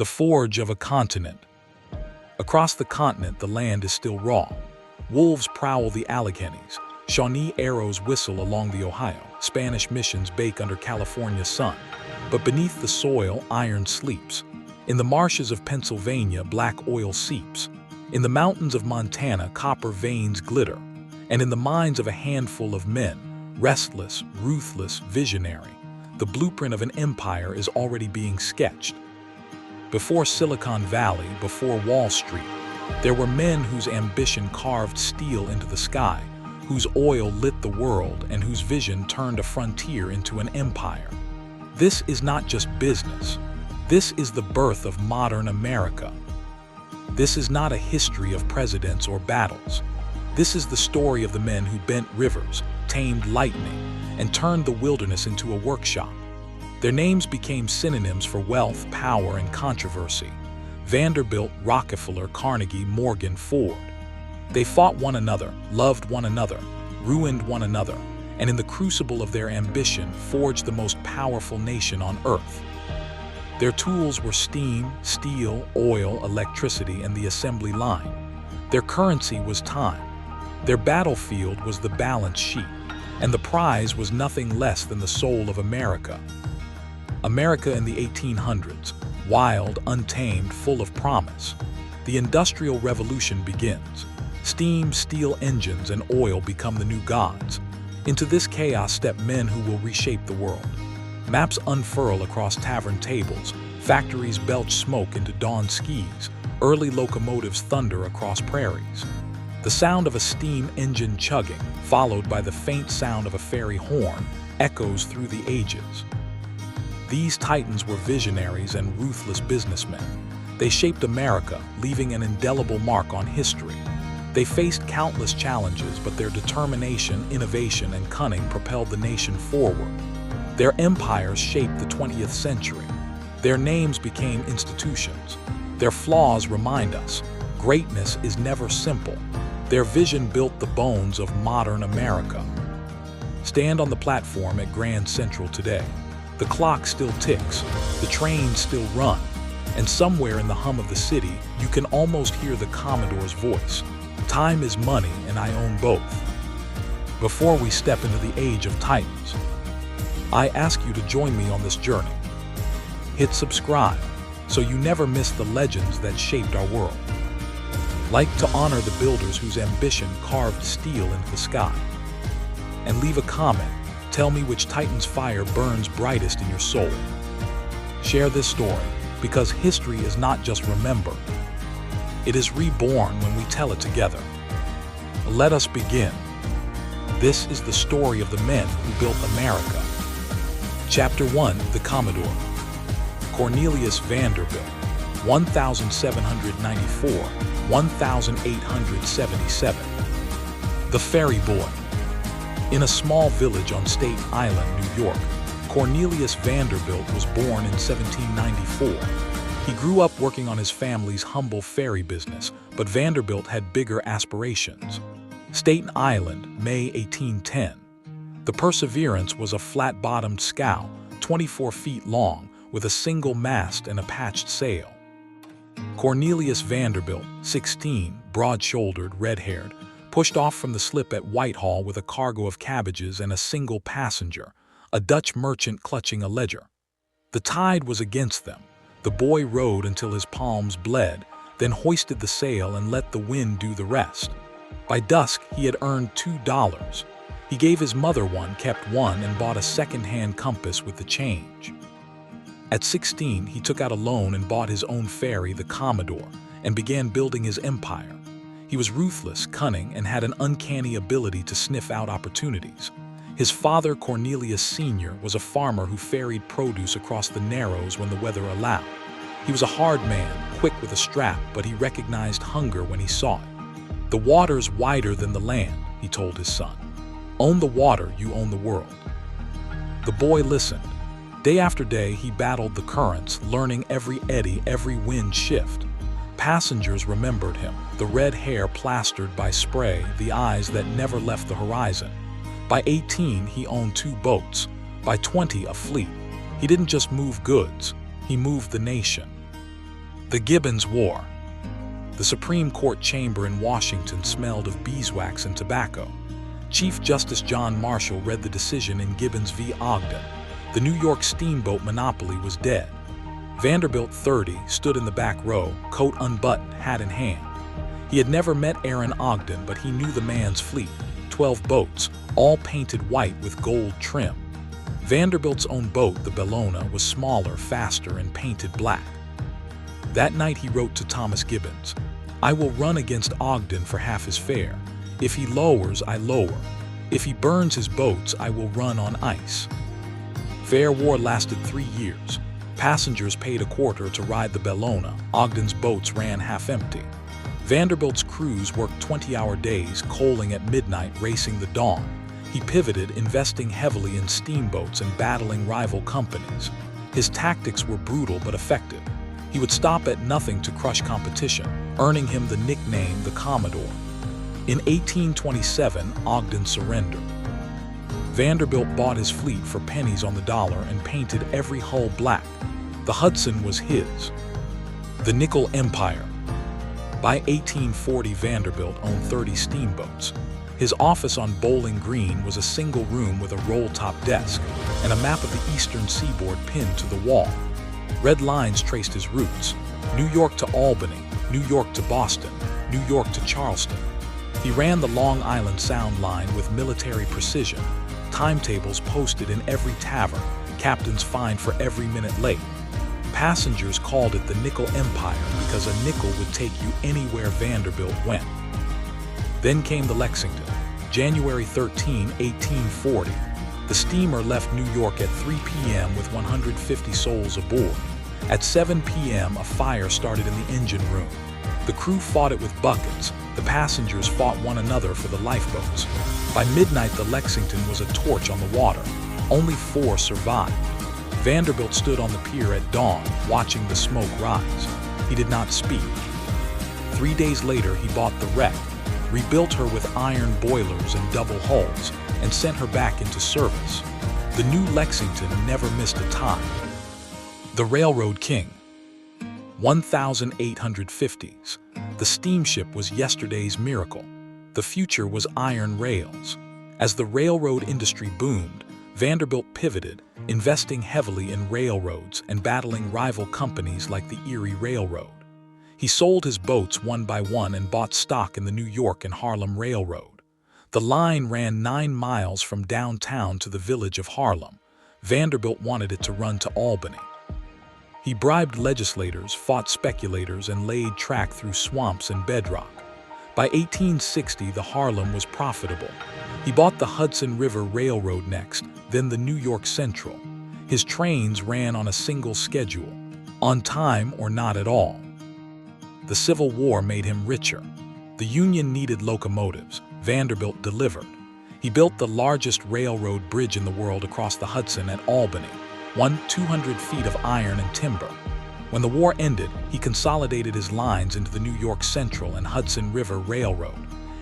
the forge of a continent. Across the continent, the land is still raw. Wolves prowl the Alleghenies, Shawnee arrows whistle along the Ohio, Spanish missions bake under California's sun. But beneath the soil, iron sleeps. In the marshes of Pennsylvania, black oil seeps. In the mountains of Montana, copper veins glitter. And in the minds of a handful of men, restless, ruthless, visionary, the blueprint of an empire is already being sketched. Before Silicon Valley, before Wall Street, there were men whose ambition carved steel into the sky, whose oil lit the world, and whose vision turned a frontier into an empire. This is not just business. This is the birth of modern America. This is not a history of presidents or battles. This is the story of the men who bent rivers, tamed lightning, and turned the wilderness into a workshop. Their names became synonyms for wealth, power, and controversy. Vanderbilt, Rockefeller, Carnegie, Morgan, Ford. They fought one another, loved one another, ruined one another, and in the crucible of their ambition forged the most powerful nation on earth. Their tools were steam, steel, oil, electricity, and the assembly line. Their currency was time. Their battlefield was the balance sheet, and the prize was nothing less than the soul of America. America in the 1800s, wild, untamed, full of promise. The Industrial Revolution begins. Steam, steel engines, and oil become the new gods. Into this chaos step men who will reshape the world. Maps unfurl across tavern tables, factories belch smoke into dawn skis, early locomotives thunder across prairies. The sound of a steam engine chugging, followed by the faint sound of a ferry horn, echoes through the ages. These titans were visionaries and ruthless businessmen. They shaped America, leaving an indelible mark on history. They faced countless challenges, but their determination, innovation, and cunning propelled the nation forward. Their empires shaped the 20th century. Their names became institutions. Their flaws remind us, greatness is never simple. Their vision built the bones of modern America. Stand on the platform at Grand Central today. The clock still ticks, the trains still run, and somewhere in the hum of the city, you can almost hear the Commodore's voice. Time is money, and I own both. Before we step into the age of titans, I ask you to join me on this journey. Hit subscribe so you never miss the legends that shaped our world. Like to honor the builders whose ambition carved steel into the sky. And leave a comment. Tell me which titan's fire burns brightest in your soul. Share this story, because history is not just remembered. It is reborn when we tell it together. Let us begin. This is the story of the men who built America. Chapter 1, The Commodore. Cornelius Vanderbilt, 1794–1877. The Ferry Boy. In a small village on Staten Island, New York, Cornelius Vanderbilt was born in 1794. He grew up working on his family's humble ferry business, but Vanderbilt had bigger aspirations. Staten Island, May 1810. The Perseverance was a flat-bottomed scow, 24 feet long, with a single mast and a patched sail. Cornelius Vanderbilt, 16, broad-shouldered, red-haired, pushed off from the slip at Whitehall with a cargo of cabbages and a single passenger, a Dutch merchant clutching a ledger. The tide was against them. The boy rowed until his palms bled, then hoisted the sail and let the wind do the rest. By dusk, he had earned $2. He gave his mother one, kept one, and bought a second-hand compass with the change. At 16, he took out a loan and bought his own ferry, the Commodore, and began building his empire. He was ruthless, cunning, and had an uncanny ability to sniff out opportunities. His father, Cornelius Sr., was a farmer who ferried produce across the Narrows when the weather allowed. He was a hard man, quick with a strap, but he recognized hunger when he saw it. "The water's wider than the land," he told his son. "Own the water, you own the world." The boy listened. Day after day, he battled the currents, learning every eddy, every wind shift. Passengers remembered him, the red hair plastered by spray, the eyes that never left the horizon. By 18, he owned 2 boats. By 20, a fleet. He didn't just move goods, he moved the nation. The Gibbons War. The Supreme Court chamber in Washington smelled of beeswax and tobacco. Chief Justice John Marshall read the decision in Gibbons v. Ogden. The New York steamboat monopoly was dead. Vanderbilt, 30, stood in the back row, coat unbuttoned, hat in hand. He had never met Aaron Ogden, but he knew the man's fleet, 12 boats, all painted white with gold trim. Vanderbilt's own boat, the Bellona, was smaller, faster, and painted black. That night he wrote to Thomas Gibbons, "I will run against Ogden for half his fare. If he lowers, I lower. If he burns his boats, I will run on ice." Fair war lasted 3 years. Passengers paid a quarter to ride the Bellona. Ogden's boats ran half empty. Vanderbilt's crews worked 20-hour days, coaling at midnight, racing the dawn. He pivoted, investing heavily in steamboats and battling rival companies. His tactics were brutal but effective. He would stop at nothing to crush competition, earning him the nickname the Commodore. In 1827, Ogden surrendered. Vanderbilt bought his fleet for pennies on the dollar and painted every hull black. The Hudson was his. The Nickel Empire. By 1840, Vanderbilt owned 30 steamboats. His office on Bowling Green was a single room with a roll-top desk and a map of the eastern seaboard pinned to the wall. Red lines traced his routes: New York to Albany, New York to Boston, New York to Charleston. He ran the Long Island Sound line with military precision, timetables posted in every tavern, captains fined for every minute late. Passengers called it the Nickel Empire because a nickel would take you anywhere Vanderbilt went. Then came the Lexington, January 13, 1840. The steamer left New York at 3 p.m. with 150 souls aboard. At 7 p.m., a fire started in the engine room. The crew fought it with buckets. The passengers fought one another for the lifeboats. By midnight, the Lexington was a torch on the water. Only 4 survived. Vanderbilt stood on the pier at dawn, watching the smoke rise. He did not speak. 3 days later, he bought the wreck, rebuilt her with iron boilers and double hulls, and sent her back into service. The new Lexington never missed a time. The Railroad King. 1850s. The steamship was yesterday's miracle. The future was iron rails. As the railroad industry boomed, Vanderbilt pivoted, investing heavily in railroads and battling rival companies like the Erie Railroad. He sold his boats one by one and bought stock in the New York and Harlem Railroad. The line ran 9 miles from downtown to the village of Harlem. Vanderbilt wanted it to run to Albany. He bribed legislators, fought speculators, and laid track through swamps and bedrock. By 1860, the Harlem was profitable. He bought the Hudson River Railroad next, then the New York Central. His trains ran on a single schedule, on time or not at all. The Civil War made him richer. The Union needed locomotives. Vanderbilt delivered. He built the largest railroad bridge in the world across the Hudson at Albany, 200 feet of iron and timber. When the war ended, he consolidated his lines into the New York Central and Hudson River Railroad,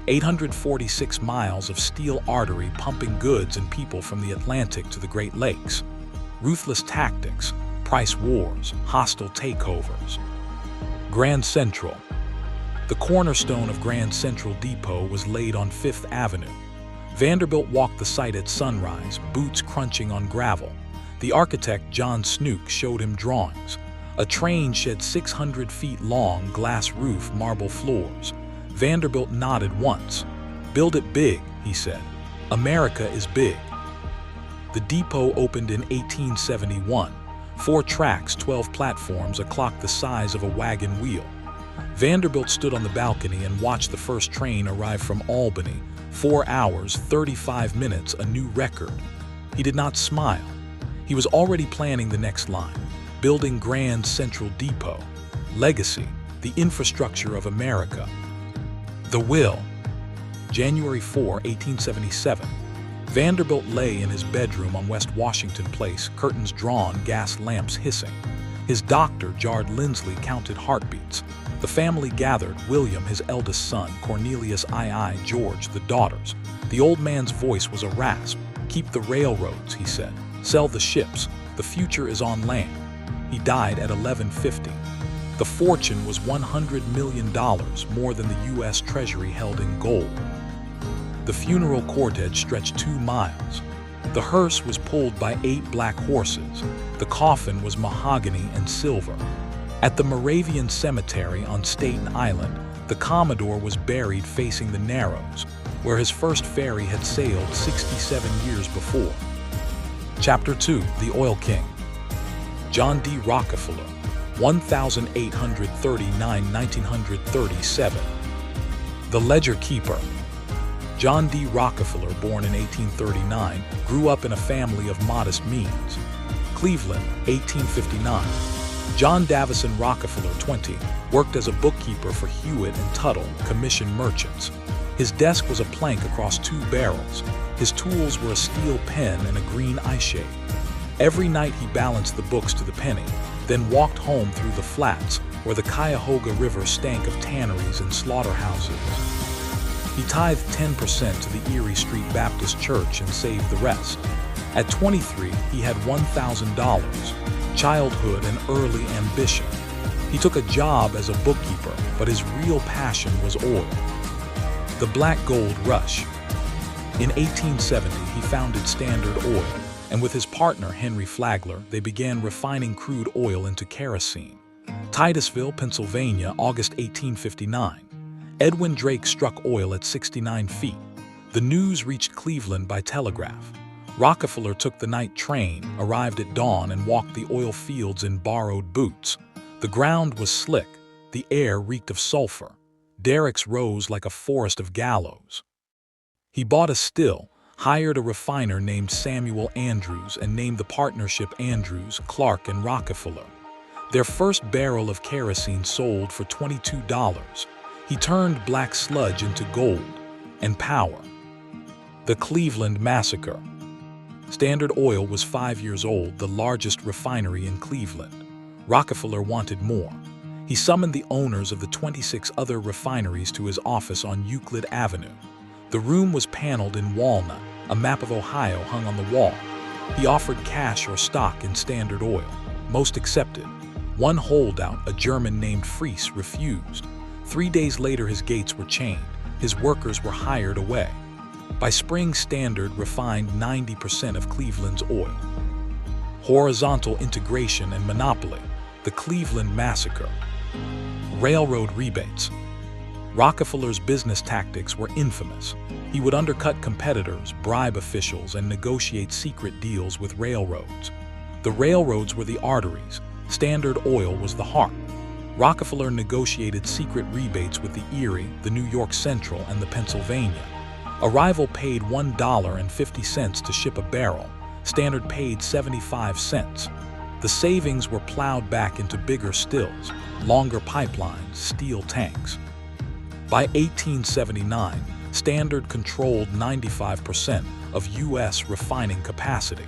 846 miles of steel artery pumping goods and people from the Atlantic to the Great Lakes. Ruthless tactics, price wars, hostile takeovers. Grand Central. The cornerstone of Grand Central Depot was laid on 5th Avenue. Vanderbilt walked the site at sunrise, boots crunching on gravel. The architect, John Snook, showed him drawings. A train shed 600 feet long, glass roof, marble floors. Vanderbilt nodded once. "Build it big," he said. "America is big." The depot opened in 1871. 4 tracks, 12 platforms, a clock the size of a wagon wheel. Vanderbilt stood on the balcony and watched the first train arrive from Albany. 4 hours, 35 minutes, a new record. He did not smile. He was already planning the next line, building Grand Central Depot. Legacy, the infrastructure of America. The Will. January 4, 1877. Vanderbilt lay in his bedroom on West Washington Place, curtains drawn, gas lamps hissing. His doctor, Jard Lindsley, counted heartbeats. The family gathered: William, his eldest son, Cornelius II, George, the daughters. The old man's voice was a rasp. "Keep the railroads," he said. "Sell the ships. The future is on land." He died at 11:50. The fortune was $100 million, more than the U.S. Treasury held in gold. The funeral cortege stretched 2 miles. The hearse was pulled by 8 black horses. The coffin was mahogany and silver. At the Moravian Cemetery on Staten Island, the Commodore was buried facing the Narrows, where his first ferry had sailed 67 years before. Chapter 2: The Oil King. John D. Rockefeller, 1839–1937. The Ledger Keeper. John D. Rockefeller, born in 1839, grew up in a family of modest means. Cleveland, 1859. John Davison Rockefeller, 20, worked as a bookkeeper for Hewitt and Tuttle, commission merchants. His desk was a plank across 2 barrels. His tools were a steel pen and a green eye shade. Every night he balanced the books to the penny, then walked home through the flats where the Cuyahoga River stank of tanneries and slaughterhouses. He tithed 10% to the Erie Street Baptist Church and saved the rest. At 23, he had $1,000, childhood and early ambition. He took a job as a bookkeeper, but his real passion was oil. The Black Gold Rush. In 1870, he founded Standard Oil, and with his partner Henry Flagler, they began refining crude oil into kerosene. Titusville, Pennsylvania, August 1859. Edwin Drake struck oil at 69 feet. The news reached Cleveland by telegraph. Rockefeller took the night train, arrived at dawn, and walked the oil fields in borrowed boots. The ground was slick. The air reeked of sulfur. Derricks rose like a forest of gallows. He bought a still, hired a refiner named Samuel Andrews, and named the partnership Andrews, Clark, and Rockefeller. Their first barrel of kerosene sold for $22. He turned black sludge into gold and power. The Cleveland Massacre. Standard Oil was 5 years old, the largest refinery in Cleveland. Rockefeller wanted more. He summoned the owners of the 26 other refineries to his office on Euclid Avenue. The room was paneled in walnut, a map of Ohio hung on the wall. He offered cash or stock in Standard Oil. Most accepted. One holdout, a German named Fries, refused. 3 days later, his gates were chained. His workers were hired away. By spring, Standard refined 90% of Cleveland's oil. Horizontal integration and monopoly. The Cleveland Massacre. Railroad rebates. Rockefeller's business tactics were infamous. He would undercut competitors, bribe officials, and negotiate secret deals with railroads. The railroads were the arteries. Standard Oil was the heart. Rockefeller negotiated secret rebates with the Erie, the New York Central, and the Pennsylvania. A rival paid $1.50 to ship a barrel. Standard paid 75 cents. The savings were plowed back into bigger stills, longer pipelines, steel tanks. By 1879, Standard controlled 95% of U.S. refining capacity.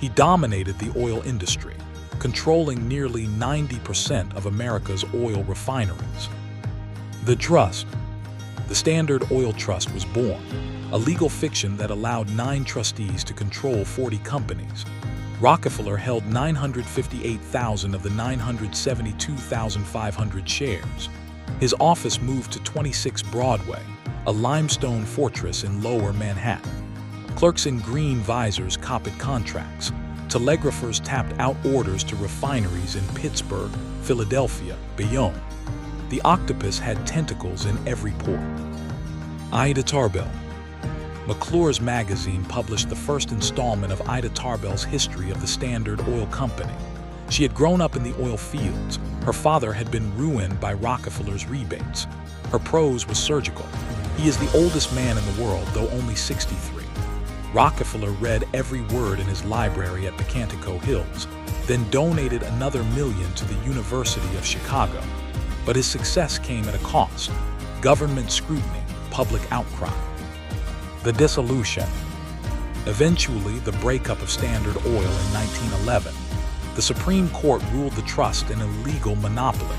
He dominated the oil industry, controlling nearly 90% of America's oil refineries. The Trust. The Standard Oil Trust was born, a legal fiction that allowed 9 trustees to control 40 companies. Rockefeller held 958,000 of the 972,500 shares. His office moved to 26 Broadway, a limestone fortress in Lower Manhattan. Clerks in green visors copied contracts. Telegraphers tapped out orders to refineries in Pittsburgh, Philadelphia, Bayonne. The octopus had tentacles in every port. Ida Tarbell. McClure's magazine published the first installment of Ida Tarbell's history of the Standard Oil Company. She had grown up in the oil fields. Her father had been ruined by Rockefeller's rebates. Her prose was surgical. He is the oldest man in the world, though only 63. Rockefeller read every word in his library at Pocantico Hills, then donated another $1 million to the University of Chicago. But his success came at a cost: government scrutiny, public outcry. The dissolution. Eventually, the breakup of Standard Oil in 1911. The Supreme Court ruled the trust an illegal monopoly.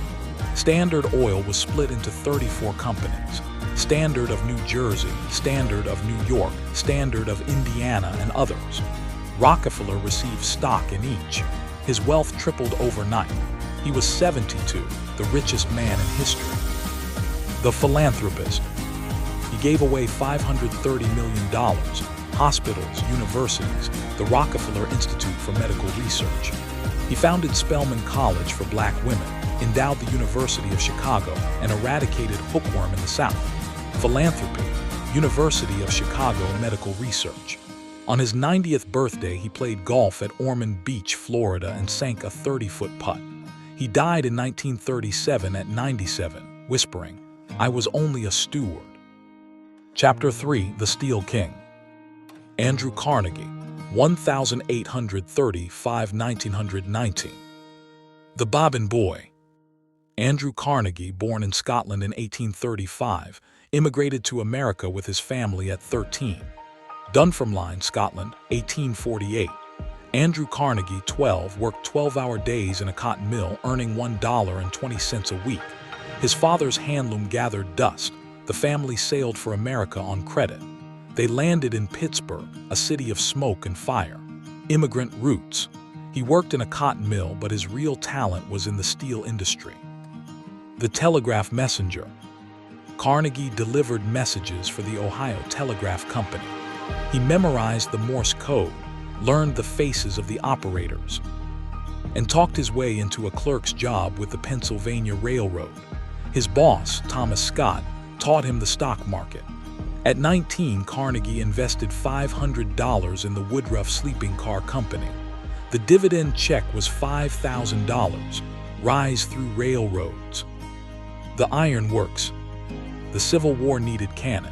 Standard Oil was split into 34 companies: Standard of New Jersey, Standard of New York, Standard of Indiana, and others. Rockefeller received stock in each. His wealth tripled overnight. He was 72, the richest man in history. The philanthropist. He gave away $530 million, hospitals, universities, the Rockefeller Institute for Medical Research. He founded Spelman College for black women, endowed the University of Chicago, and eradicated hookworm in the South. Philanthropy, University of Chicago Medical Research. On his 90th birthday, he played golf at Ormond Beach, Florida, and sank a 30-foot putt. He died in 1937 at 97, whispering, "I was only a steward." Chapter 3, The Steel King. Andrew Carnegie, 1835–1919. The Bobbin Boy. Andrew Carnegie, born in Scotland in 1835, immigrated to America with his family at 13. Dunfermline, Scotland, 1848. Andrew Carnegie, 12, worked 12-hour days in a cotton mill, earning $1.20 a week. His father's handloom gathered dust. The family sailed for America on credit. They landed in Pittsburgh, a city of smoke and fire. Immigrant roots. He worked in a cotton mill, but his real talent was in the steel industry. The telegraph messenger. Carnegie delivered messages for the Ohio Telegraph Company. He memorized the Morse code, learned the faces of the operators, and talked his way into a clerk's job with the Pennsylvania Railroad. His boss, Thomas Scott, taught him the stock market. At 19, Carnegie invested $500 in the Woodruff Sleeping Car Company. The dividend check was $5,000. Rise through railroads. The Iron Works. The Civil War needed cannon.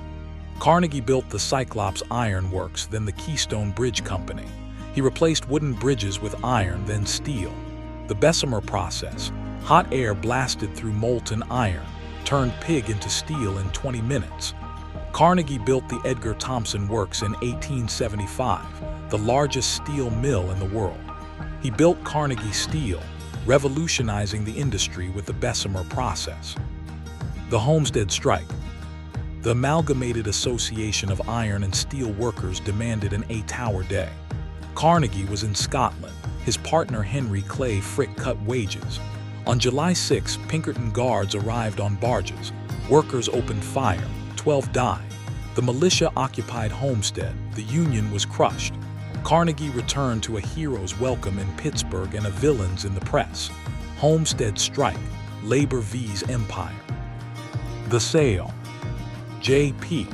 Carnegie built the Cyclops Iron Works, then the Keystone Bridge Company. He replaced wooden bridges with iron, then steel. The Bessemer process. Hot air blasted through molten iron, turned pig into steel in 20 minutes. Carnegie built the Edgar Thomson Works in 1875, the largest steel mill in the world. He built Carnegie Steel, revolutionizing the industry with the Bessemer process. The Homestead Strike. The Amalgamated Association of Iron and Steel Workers demanded an 8-hour day. Carnegie was in Scotland. His partner Henry Clay Frick cut wages. On July 6, Pinkerton Guards arrived on barges. Workers opened fire. 12 died. The militia occupied Homestead. The Union was crushed. Carnegie returned to a hero's welcome in Pittsburgh and a villain's in the press. Homestead Strike. Labor vs. Empire. The Sale. J.P.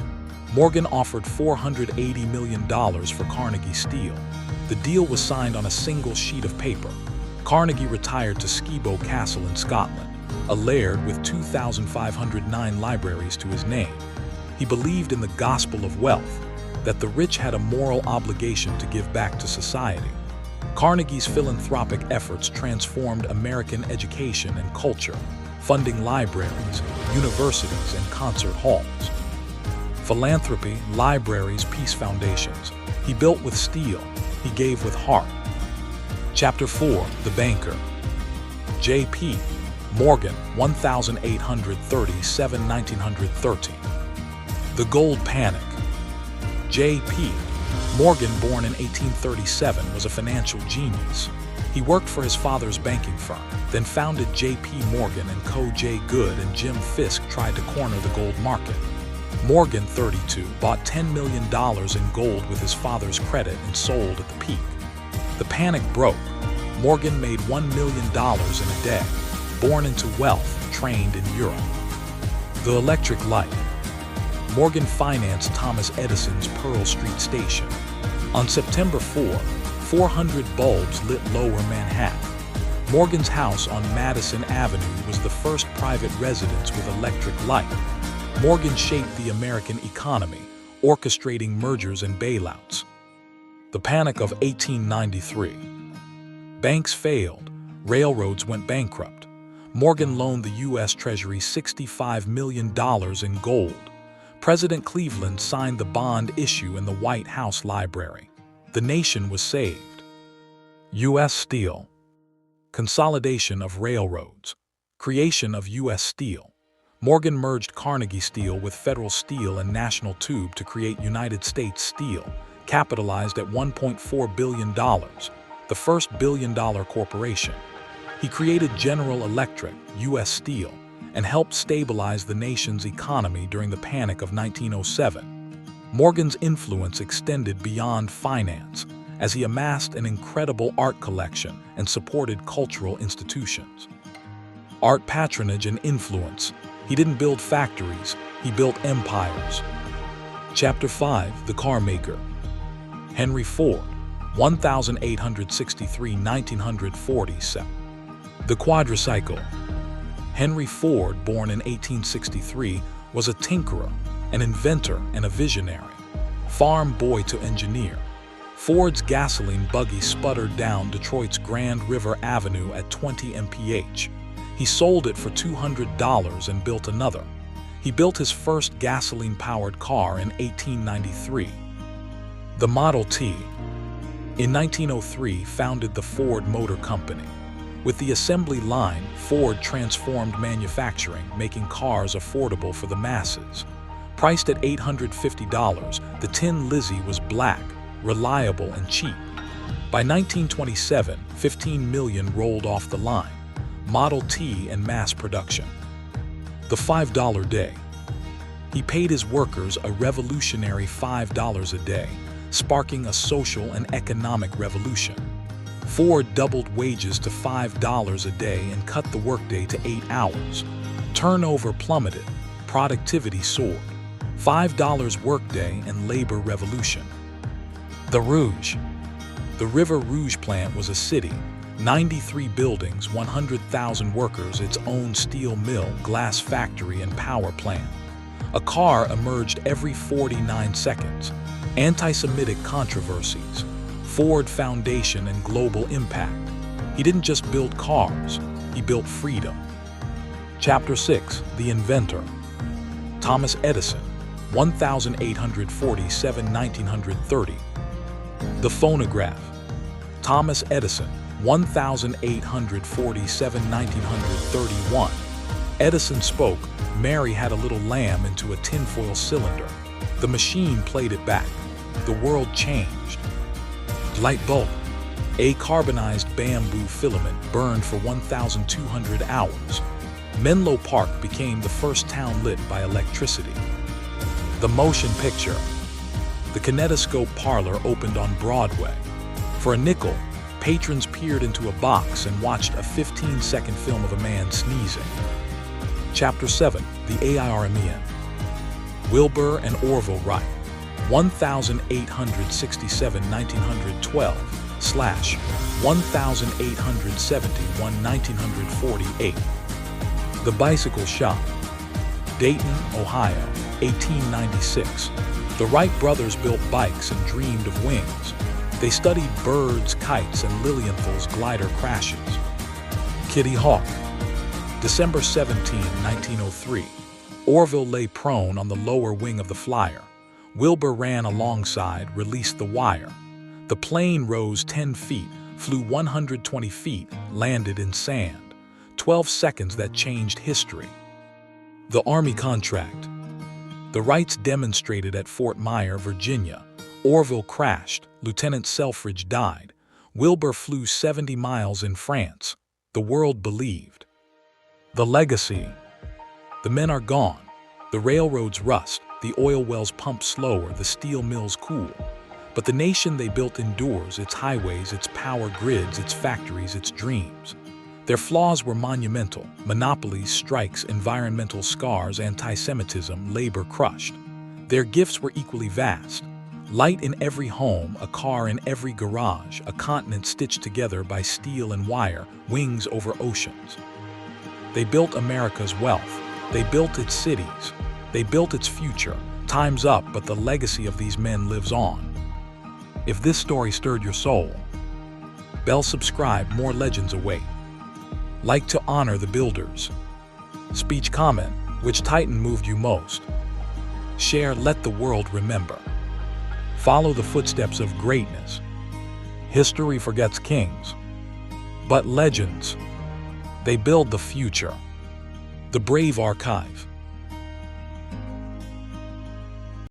Morgan offered $480 million for Carnegie Steel. The deal was signed on a single sheet of paper. Carnegie retired to Skibo Castle in Scotland, a laird with 2,509 libraries to his name. He believed in the gospel of wealth, that the rich had a moral obligation to give back to society. Carnegie's philanthropic efforts transformed American education and culture, funding libraries, universities, and concert halls. Philanthropy, libraries, peace foundations. He built with steel, he gave with heart. Chapter 4, The Banker. J.P. Morgan, 1837–1913. The Gold Panic. J.P. Morgan, born in 1837, was a financial genius. He worked for his father's banking firm, then founded J.P. Morgan & Co. J. Good and Jim Fisk tried to corner the gold market. Morgan, 32, bought $10 million in gold with his father's credit and sold at the peak. The panic broke. Morgan made $1 million in a day. Born into wealth, trained in Europe. The Electric Light. Morgan financed Thomas Edison's Pearl Street station. On September 4, 400 bulbs lit Lower Manhattan. Morgan's house on Madison Avenue was the first private residence with electric light. Morgan shaped the American economy, orchestrating mergers and bailouts. The Panic of 1893. Banks failed. Railroads went bankrupt. Morgan loaned the U.S. Treasury $65 million in gold. President Cleveland signed the bond issue in the White House Library. The nation was saved. U.S. Steel. Consolidation of railroads. Creation of U.S. Steel. Morgan merged Carnegie Steel with Federal Steel and National Tube to create United States Steel, capitalized at $1.4 billion, the first billion-dollar corporation. He created General Electric, U.S. Steel, and helped stabilize the nation's economy during the Panic of 1907. Morgan's influence extended beyond finance, as he amassed an incredible art collection and supported cultural institutions. Art patronage and influence. He didn't build factories, he built empires. Chapter 5, The Car Maker. Henry Ford, 1863–1947. The quadricycle. Henry Ford, born in 1863, was a tinkerer, an inventor, and a visionary. Farm boy to engineer, Ford's gasoline buggy sputtered down Detroit's Grand River Avenue at 20 mph. He sold it for $200 and built another. He built his first gasoline-powered car in 1893. The Model T. In 1903, founded the Ford Motor Company. With the assembly line, Ford transformed manufacturing, making cars affordable for the masses. Priced at $850, the Tin Lizzie was black, reliable, and cheap. By 1927, 15 million rolled off the line. Model T and mass production. The $5 day. He paid his workers a revolutionary $5 a day, sparking a social and economic revolution. Ford doubled wages to $5 a day and cut the workday to 8 hours. Turnover plummeted, productivity soared. $5 workday and labor revolution. The Rouge. The River Rouge plant was a city, 93 buildings, 100,000 workers, its own steel mill, glass factory, and power plant. A car emerged every 49 seconds. Anti-Semitic controversies. Ford Foundation and global impact. He didn't just build cars, he built freedom. Chapter 6, The Inventor. Thomas Edison, 1847–1930. The phonograph. Thomas Edison, 1847–1931. Edison spoke, Mary had a little lamb into a tinfoil cylinder. The machine played it back. The world changed. Light bulb. A carbonized bamboo filament burned for 1,200 hours. Menlo Park became the first town lit by electricity. The motion picture. The Kinetoscope Parlor opened on Broadway. For a nickel, patrons peered into a box and watched a 15-second film of a man sneezing. Chapter 7, The AIRMEN. Wilbur and Orville Wright, 1870–1871–1948. The Bicycle Shop. Dayton, Ohio, 1896. The Wright brothers built bikes and dreamed of wings. They studied birds, kites, and Lilienthal's glider crashes. Kitty Hawk. December 17, 1903. Orville lay prone on the lower wing of the flyer. Wilbur ran alongside, released the wire. The plane rose 10 feet, flew 120 feet, landed in sand. 12 seconds that changed history. The Army contract. The Wrights demonstrated at Fort Myer, Virginia. Orville crashed. Lieutenant Selfridge died. Wilbur flew 70 miles in France. The world believed. The legacy. The men are gone. The railroads rust. The oil wells pump slower. The steel mills cool. But the nation they built endures, its highways, its power grids, its factories, its dreams. Their flaws were monumental: monopolies, strikes, environmental scars, anti-Semitism, labor crushed. Their gifts were equally vast: light in every home, a car in every garage, a continent stitched together by steel and wire, wings over oceans. They built America's wealth. They built its cities. They built its future. Time's up, but the legacy of these men lives on. If this story stirred your soul, bell subscribe, more legends await. Like to honor the builders. Speech comment, which titan moved you most? Share, let the world remember. Follow the footsteps of greatness. History forgets kings, but legends, they build the future. The Brave Archive.